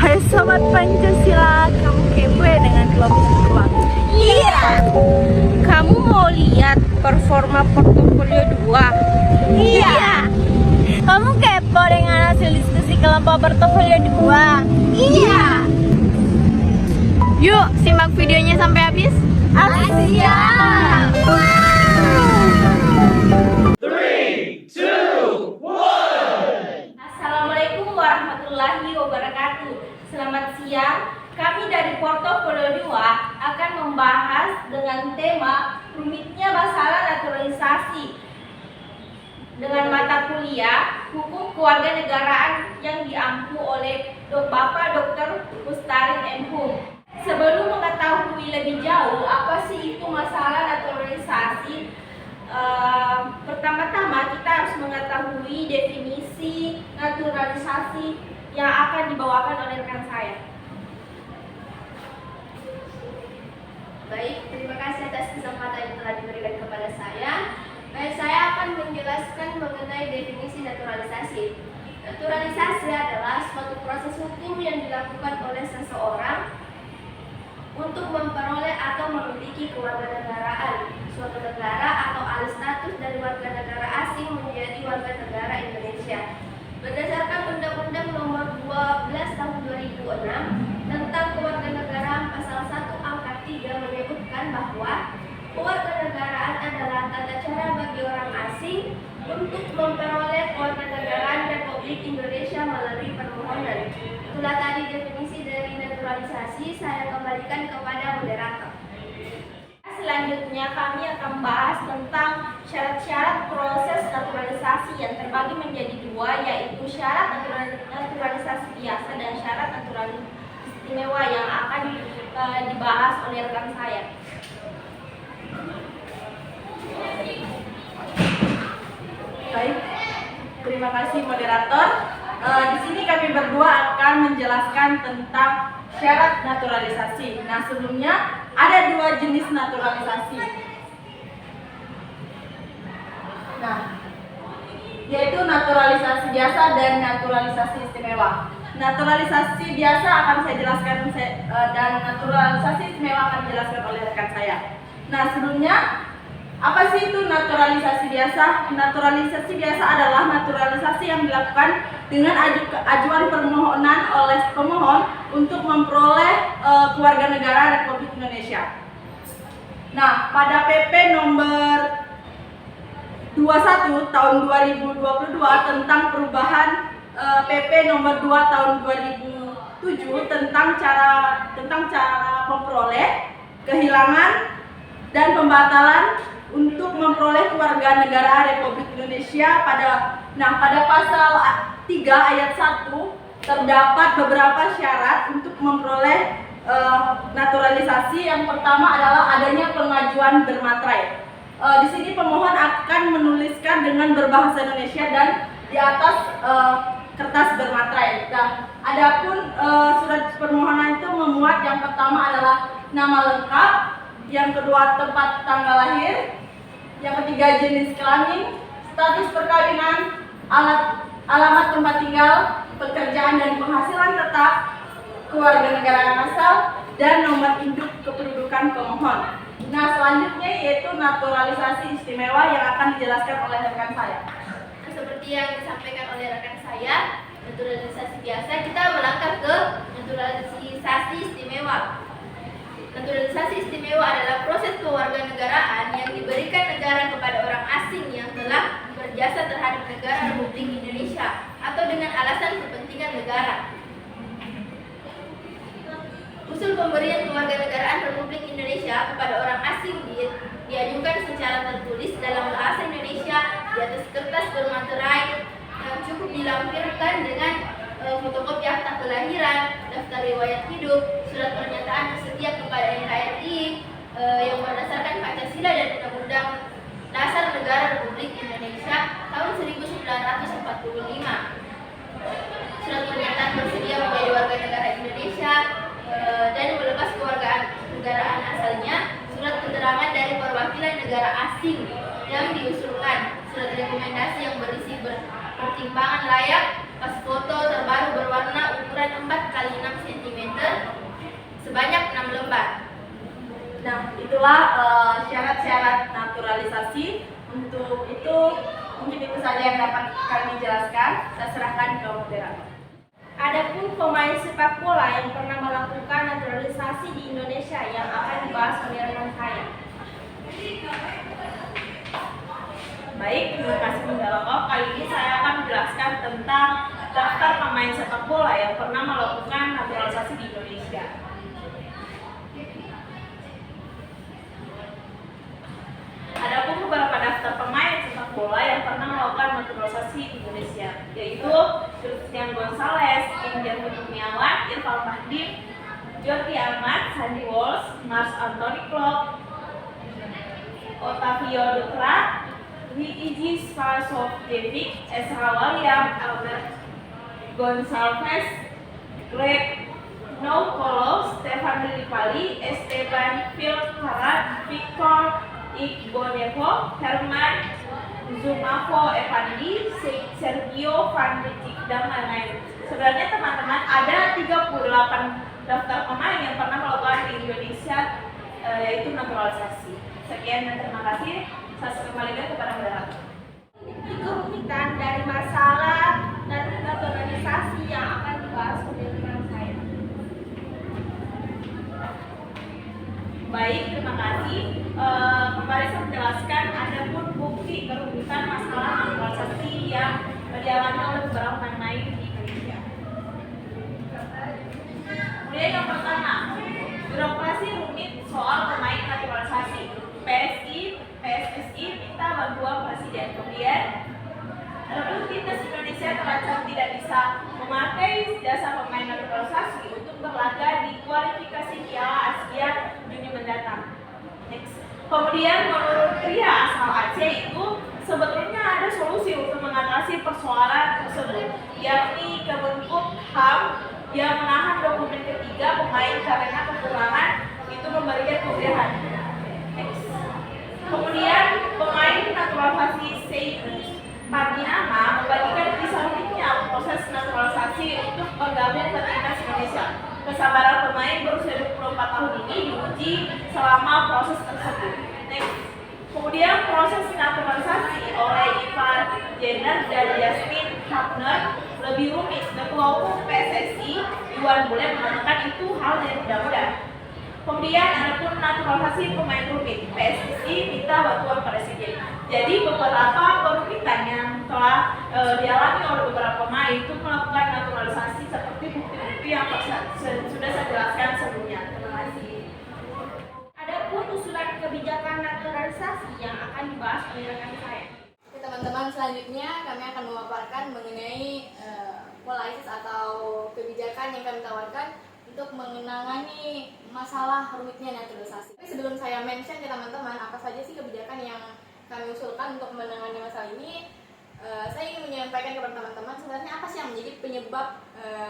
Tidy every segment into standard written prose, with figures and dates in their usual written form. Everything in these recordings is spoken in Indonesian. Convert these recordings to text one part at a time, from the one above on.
Hai Sobat Pancasila, kamu kepo ya dengan kelompok dua? Iya. Kamu mau lihat performa portofolio 2? Iya. Kamu kepo dengan hasil diskusi kelompok portofolio 2? Iya. Yuk, simak videonya sampai habis. Siap. Assalamualaikum warahmatullahi wabarakatuh. Selamat siang. Kami dari Portofolio 2 akan membahas dengan tema rumitnya masalah naturalisasi dengan mata kuliah Hukum Kewarganegaraan yang diampu oleh Bapak Dr. Mustarin M. Hum. Sebelum mengetahui lebih jauh apa sih itu masalah naturalisasi, pertama-tama kita harus mengetahui definisi naturalisasi yang akan dibawakan oleh rekan saya. Baik, terima kasih atas kesempatan yang telah diberikan kepada saya. Saya akan menjelaskan mengenai definisi naturalisasi. Naturalisasi adalah suatu proses hukum yang dilakukan oleh seseorang untuk memperoleh atau memiliki kewarganegaraan suatu negara atau alih status dari warga negara asing menjadi warga negara Indonesia. Berdasarkan Undang-Undang Nomor 12 Tahun 2006 tentang Kewarganegaraan Pasal 1 Angka 3 menyebutkan bahwa kewarganegaraan adalah tata cara bagi orang asing untuk memperoleh kewarganegaraan Republik Indonesia melalui permohonan. Itulah tadi definisi dari naturalisasi. Saya kembalikan kepada moderator. Selanjutnya kami akan membahas tentang syarat-syarat proses naturalisasi yang terbagi menjadi dua, yaitu syarat naturalisasi biasa dan syarat naturalisasi istimewa yang akan dibahas oleh rekan saya. Baik, terima kasih moderator. Di sini kami berdua akan menjelaskan tentang syarat naturalisasi. Nah, sebelumnya ada dua jenis naturalisasi. Nah, yaitu naturalisasi biasa dan naturalisasi istimewa. Naturalisasi biasa akan saya jelaskan dan naturalisasi istimewa akan dijelaskan oleh rekan saya. Nah, sebelumnya apa sih itu naturalisasi biasa? Naturalisasi biasa adalah naturalisasi yang dilakukan dengan ajuan permohonan oleh pemohon untuk memperoleh kewarganegaraan Republik Indonesia. Nah, pada PP nomor 21 tahun 2022 tentang perubahan PP nomor 2 tahun 2007 tentang cara memperoleh, kehilangan dan pembatalan untuk memperoleh kewarganegaraan Republik Indonesia pada pasal 3 ayat 1 terdapat beberapa syarat untuk memperoleh naturalisasi. Yang pertama adalah adanya pengajuan bermaterai. Di sini pemohon akan menuliskan dengan berbahasa Indonesia dan di atas kertas bermaterai. Nah, adapun surat permohonan itu memuat yang pertama adalah nama lengkap, yang kedua tempat tanggal lahir, yang ketiga jenis kelamin, status perkawinan, alamat tempat tinggal, pekerjaan dan penghasilan tetap, kewarganegaraan asal, dan nomor induk kependudukan pemohon. Nah, selanjutnya yaitu naturalisasi istimewa yang akan dijelaskan oleh rekan saya. Seperti yang disampaikan oleh rekan saya, naturalisasi biasa, kita melangkah ke naturalisasi istimewa. Naturalisasi istimewa adalah proses kewarganegaraan yang diberikan negara kepada orang asing yang telah berjasa terhadap negara Republik Indonesia atau dengan alasan kepentingan negara. Usul pemberian kewarganegaraan Republik Indonesia kepada orang asing diajukan secara tertulis dalam bahasa Indonesia di atas kertas bermaterai yang cukup dilampirkan dengan fotokopi akta kelahiran, daftar riwayat hidup, surat pernyataan bersedia kepada NKRI yang berdasarkan Pancasila dan Undang-Undang Dasar Negara Republik Indonesia tahun 1945. Surat pernyataan bersedia menjadi warga negara Indonesia dan melepas kewarganegaraan asalnya, surat keterangan dari perwakilan negara asing yang diusulkan, surat rekomendasi yang berisi pertimbangan layak, pas foto terbaru berwarna ukuran 4x6 itulah syarat-syarat naturalisasi. Untuk itu mungkin itu saja yang dapat kami jelaskan. Saya serahkan ke moderator. Adapun pemain sepak bola yang pernah melakukan naturalisasi di Indonesia yang akan dibahas oleh rekan saya. Baik, terima kasih Bunda Loko. Kali ini saya akan menjelaskan tentang daftar pemain sepak bola yang pernah melakukan naturalisasi di Indonesia. Adapun beberapa daftar pemain sepak bola yang pernah melakukan naturalisasi di Indonesia, yaitu Christian Gonzalez, Indian Kurniawan, Irfan Bahdim, Jordi Amat, Sandy Walsh, Mars Anthony Klopp, Otavio Dutra, Luigi Spasojevic, Ezra William, Albert Gonçalves, Greg Noukolo, Stefan Lillipali, Esteban Vilcarat, Victor Igbonevo, Herman Zumafo Evandi, Sergio Van Dijk, dan lain-lain. Sebenarnya teman-teman ada 38 daftar pemain yang pernah melakukan di Indonesia, yaitu naturalisasi. Sekian dan terima kasih. Saya kembalikan kepada moderator. Kerumitan dari masalah dan naturalisasi yang akan dibahas oleh rekan saya. Baik, terima kasih. Kembali saya menjelaskan ada pun bukti kerumitan masalah naturalisasi yang dialami oleh beberapa pemain di Indonesia. Kemudian yang pertama, birokrasi rumit soal pemain naturalisasi. PSSI minta bantuan Presiden. Kemudian adapun timnas Indonesia terancam tidak bisa memakai jasa pemain naturalisasi untuk berlaga di kualifikasi Piala Asia Juni mendatang. Next. Kemudian menurut pria asal Aceh itu sebetulnya ada solusi untuk mengatasi persoalan tersebut, yakni Kemenkumham yang menahan dokumen ketiga pemain karena kekurangan itu memberikan kemudahan. Kemudian pemain naturalisasi Seydi Pardinama membagikan kisah uniknya proses naturalisasi untuk bergabung ke timnas Indonesia. Kesabaran pemain berusia 24 tahun ini diuji selama proses tersebut. Next. Kemudian proses naturalisasi oleh Ivan Jenner dan Justin Hapner lebih rumit. Ketua Umum PSSI Iwan Bule mengatakan itu hal yang tidak mudah. Kemudian adapun naturalisasi pemain rumit, PSSI minta bantuan Presiden. Jadi beberapa kerumitan yang telah dialami oleh beberapa pemain itu melakukan naturalisasi seperti bukti-bukti yang sudah saya jelaskan sebelumnya. Terima kasih. Adapun usulan kebijakan naturalisasi yang akan dibahas oleh rekan saya. Oke teman-teman, selanjutnya kami akan memaparkan mengenai polaisis atau kebijakan yang kami tawarkan untuk menangani masalah rumitnya naturalisasi. Tapi sebelum saya mention ke teman-teman apa saja sih kebijakan yang kami usulkan untuk menangani masalah ini, saya ingin menyampaikan kepada teman-teman sebenarnya apa sih yang menjadi penyebab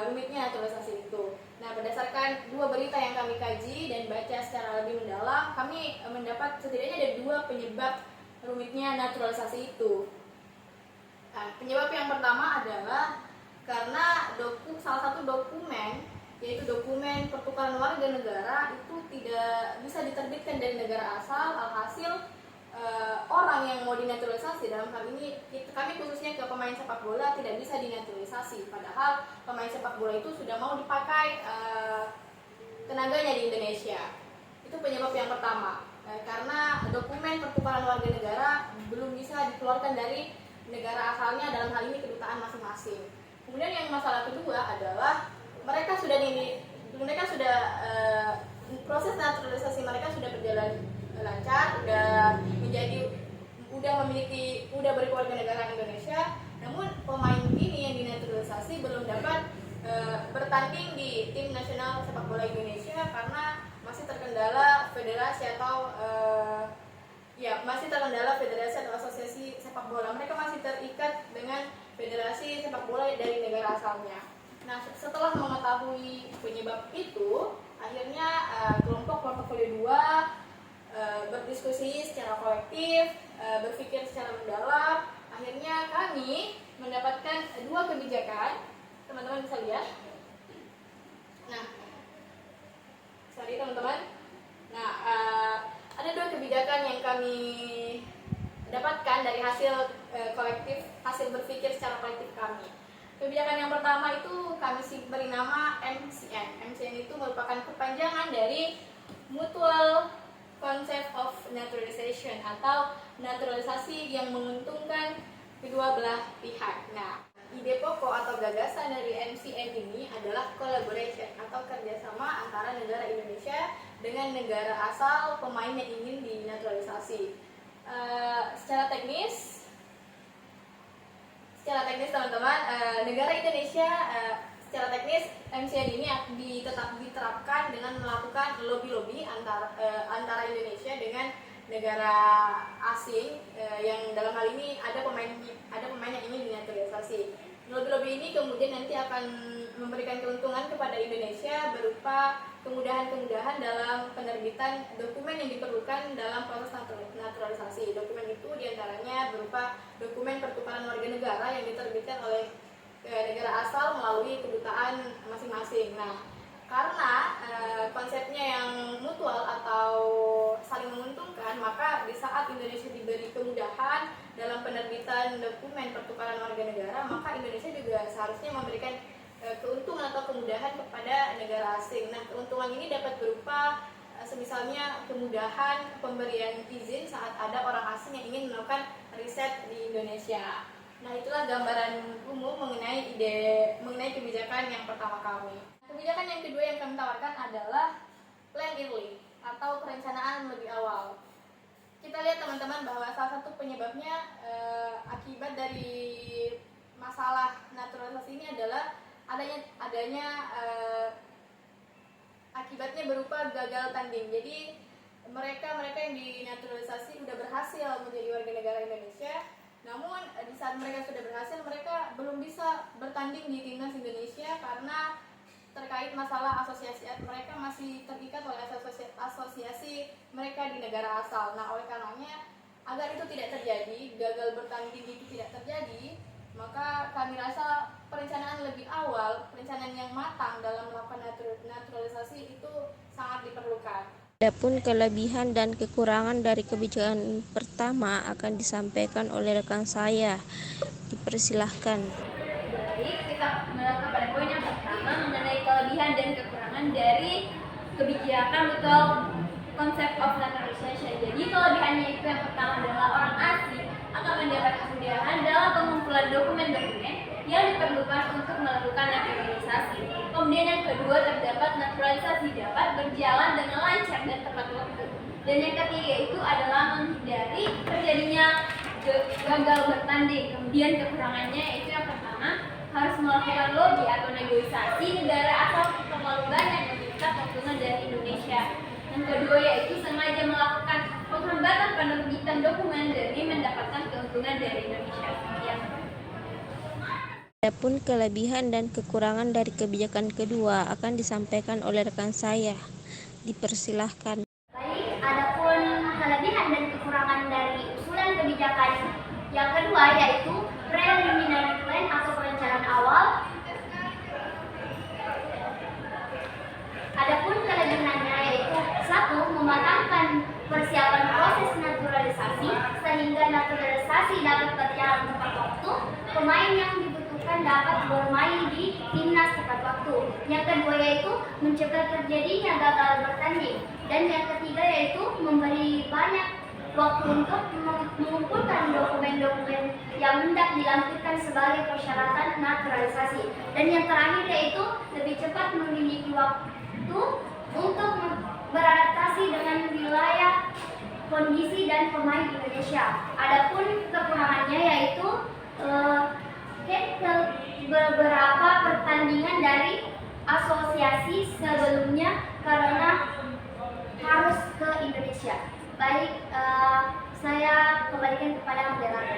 rumitnya naturalisasi itu. Nah, berdasarkan dua berita yang kami kaji dan baca secara lebih mendalam, kami mendapat setidaknya ada dua penyebab rumitnya naturalisasi itu. Nah, penyebab yang pertama adalah karena salah satu dokumen, yaitu dokumen pertukaran warga negara itu tidak bisa diterbitkan dari negara asal. Alhasil orang yang mau dinaturalisasi, dalam hal ini kami khususnya ke pemain sepak bola, tidak bisa dinaturalisasi, padahal pemain sepak bola itu sudah mau dipakai tenaganya di Indonesia. Itu penyebab yang pertama, karena dokumen pertukaran warga negara belum bisa dikeluarkan dari negara asalnya, dalam hal ini kedutaan masing-masing. Kemudian yang masalah kedua adalah mereka sudah proses naturalisasi mereka sudah berjalan lancar, udah berkeluarga negara Indonesia, namun pemain ini yang dinaturalisasi belum dapat bertanding di tim nasional sepak bola Indonesia karena masih terkendala federasi atau asosiasi sepak bola. Mereka masih terikat dengan federasi sepak bola dari negara asalnya. Nah, setelah mengetahui penyebab itu, akhirnya kelompok portofolio 2 berdiskusi secara kolektif, berpikir secara mendalam. Akhirnya kami mendapatkan dua kebijakan. Teman-teman bisa lihat. Nah, sorry teman-teman. Nah, kami dapatkan dari hasil hasil berpikir secara kolektif kami. Kebijakan yang pertama itu kami beri nama MCN. MCN itu merupakan kepanjangan dari Mutual Concept of Naturalization atau naturalisasi yang menguntungkan kedua belah pihak. Nah, ide pokok atau gagasan dari MCN ini adalah collaboration atau kerjasama antara negara Indonesia dengan negara asal pemain yang ingin dinaturalisasi. Secara teknis teman-teman, negara Indonesia secara teknis MCN ini diterapkan dengan melakukan lobby antara Indonesia dengan negara asing yang dalam hal ini ada pemain yang ingin dinaturalisasi. Lobby ini kemudian nanti akan memberikan keuntungan kepada Indonesia berupa kemudahan-kemudahan dalam penerbitan dokumen yang diperlukan dalam proses naturalisasi. Dokumen itu diantaranya berupa dokumen pertukaran warga negara yang diterbitkan oleh negara asal melalui kedutaan masing-masing. Nah, karena konsepnya yang mutual atau saling menguntungkan, maka di saat Indonesia diberi kemudahan dalam penerbitan dokumen pertukaran warga negara, maka Indonesia juga seharusnya memberikan keuntungan atau kemudahan kepada negara asing. Nah, keuntungan ini dapat berupa semisalnya kemudahan pemberian izin saat ada orang asing yang ingin melakukan riset di Indonesia. Nah, itulah gambaran umum mengenai kebijakan yang pertama kami. Kebijakan yang kedua yang kami tawarkan adalah plan early atau perencanaan lebih awal. Kita lihat teman-teman bahwa salah satu penyebabnya akibat dari masalah naturalisasi ini adalah adanya akibatnya berupa gagal tanding. Jadi mereka yang dinaturalisasi sudah berhasil menjadi warga negara Indonesia, namun di saat mereka sudah berhasil, mereka belum bisa bertanding di timnas Indonesia karena terkait masalah asosiasi, mereka masih terikat oleh asosiasi mereka di negara asal. Nah, oleh karenanya agar itu tidak terjadi, gagal bertanding itu tidak terjadi, maka kami rasa perencanaan lebih awal, perencanaan yang matang dalam melakukan naturalisasi itu sangat diperlukan. Adapun kelebihan dan kekurangan dari kebijakan pertama akan disampaikan oleh rekan saya. Dipersilahkan. Baik, kita menolak pada poin yang pertama mengenai kelebihan dan kekurangan dari kebijakan atau konsep of naturalization. Jadi kelebihannya itu yang pertama adalah orang asing akan mendapat kemudahan dalam pengumpulan dokumen-dokumen yang diperlukan untuk melakukan naturalisasi. Kemudian yang kedua, terdapat naturalisasi dapat berjalan dengan lancar dan tepat waktu. Dan yang ketiga itu adalah menghindari terjadinya gagal bertanding. Kemudian kekurangannya itu yang pertama, harus melakukan lobby atau negosiasi negara asal terlalu banyak meminta keuntungan dari Indonesia. Yang kedua yaitu sengaja melakukan penghambatan penerbitan dokumen demi mendapatkan keuntungan dari Indonesia. Sekian. Adapun kelebihan dan kekurangan dari kebijakan kedua akan disampaikan oleh rekan saya. Dipersilahkan. Baik, adapun kelebihan dan kekurangan dari usulan kebijakan yang kedua yaitu preliminary plan atau perencanaan awal. Adapun kelebihannya yaitu satu, mematangkan persiapan proses naturalisasi sehingga naturalisasi dapat berjalan tepat waktu. Pemain yang dibutuhkan dapat bermain di timnas tepat waktu. Yang kedua yaitu mencegah terjadinya gagal bertanding. Dan yang ketiga yaitu memberi banyak waktu untuk mengumpulkan dokumen-dokumen yang hendak dilampirkan sebagai persyaratan naturalisasi. Dan yang terakhir yaitu lebih cepat memiliki waktu untuk beradaptasi dengan wilayah, kondisi dan pemain Indonesia. Adapun kekurangannya yaitu beberapa pertandingan dari asosiasi sebelumnya karena harus ke Indonesia. Baik, saya kembalikan kepada moderator.